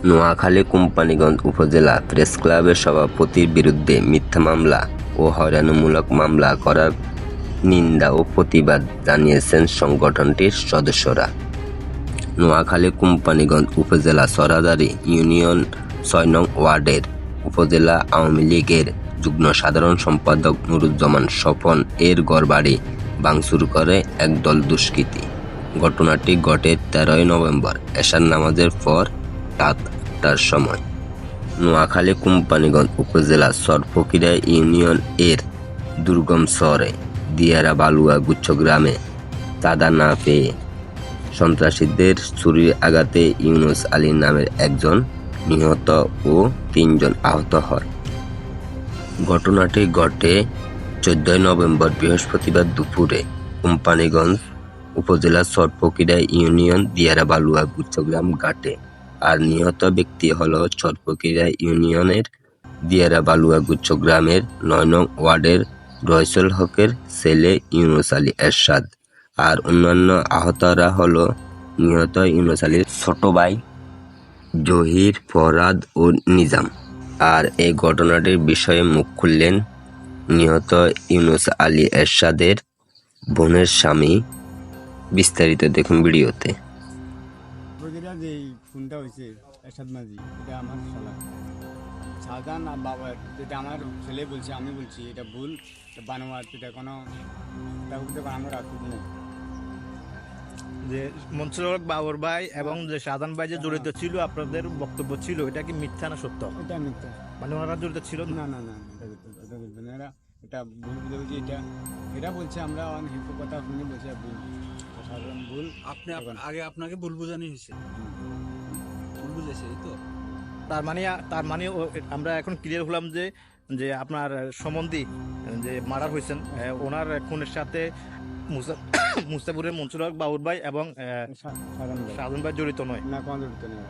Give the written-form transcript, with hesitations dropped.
নোয়াখালী কোম্পানীগঞ্জ উপজেলা প্রেস ক্লাবের সভাপতির বিরুদ্ধে মিথ্যা মামলা ও হয়রানিমূলক মামলা করার নিন্দা ও প্রতিবাদ জানিয়েছেন সংগঠনটির সদস্যরা। নোয়াখালী কোম্পানীগঞ্জ উপজেলা সরাদারি ইউনিয়ন ৬ নং ওয়ার্ডের উপজেলা আওয়ামী লীগের যুগ্ম সাধারণ সম্পাদক নুরুজ্জামান স্বপন এর ঘরবাড়ি ভাঙচুর করে একদল দুষ্কৃতী। ঘটনাটি ঘটে ১৩ নভেম্বর এশার নামাজের পর রাত ৮টার সময় নোয়াখালী কোম্পানীগঞ্জ উপজেলা চরফকিরা ইউনিয়ন এর দুর্গম শহরে দিয়ারা বালুয়া গুচ্ছ গ্রামে চাঁদা না পেয়ে সন্ত্রাসীদের ছুরির আঘাতে ইউনুস আলী নামের একজন নিহত ও ৩ জন আহত হয়। ঘটনাটি ঘটে ১৪ নভেম্বর বৃহস্পতিবার দুপুরে কোম্পানীগঞ্জ উপজেলার চরফকিরা ইউনিয়ন দিয়ারা বালুয়া গুচ্ছগ্রাম ঘাটে। আর নিহত ব্যক্তি হল চরফকিরা ইউনিয়নের দিয়ারা বালুয়া গুচ্ছ গ্রামের ৯ নং ওয়ার্ডের রয়সুল হকের ছেলে ইউনুস আলী এরশাদ। আর অন্যান্য আহতরা হল নিহত ইউনুস আলীর ছোট ভাই জহির, ফরহাদ ও নিজাম। আর এই ঘটনাটির বিষয়ে মুখ খুললেন নিহত ইউনুস আলী এরশাদের বোনের স্বামী। বিস্তারিত দেখুন ভিডিওতে। যে ফোনটা হয়েছে এরশাদ মাঝি, এটা আমার শালা শাহজাহান আর বাবার, যেটা আমার ছেলে বলছে, আমি বলছি এটা ভুল, বানোয়ার, এটা কোনো বানানোর আসুক নেই। যে মনসুর বাবর ভাই এবং যে শাহজাহান ভাই যে জড়িত ছিল, আপনাদের বক্তব্য ছিল এটা কি মিথ্যা না সত্য? এটা মিথ্যা, মানে ওনারা জড়িত ছিল না না না, এটা বলবে না, এটা ভুল বুঝে, এটা বলছে, আমরা অনেক কথা শুনে বলছি ভুল, সাধারণ ভুল। আপনি আগে আপনাকে ভুল বোঝানি হয়েছে, ভুল বুঝেছে এই তো। তার মানে আমরা এখন ক্লিয়ার হলাম যে যে আপনার সম্বন্ধী যে মার্ডার হয়েছেন, ওনার খুনের সাথে মুস্তাফিজুরের মনসুর হক বাবুর ভাই এবং শাহজাহান ভাই জড়িত নয়। না, কোনো জড়িত নেই।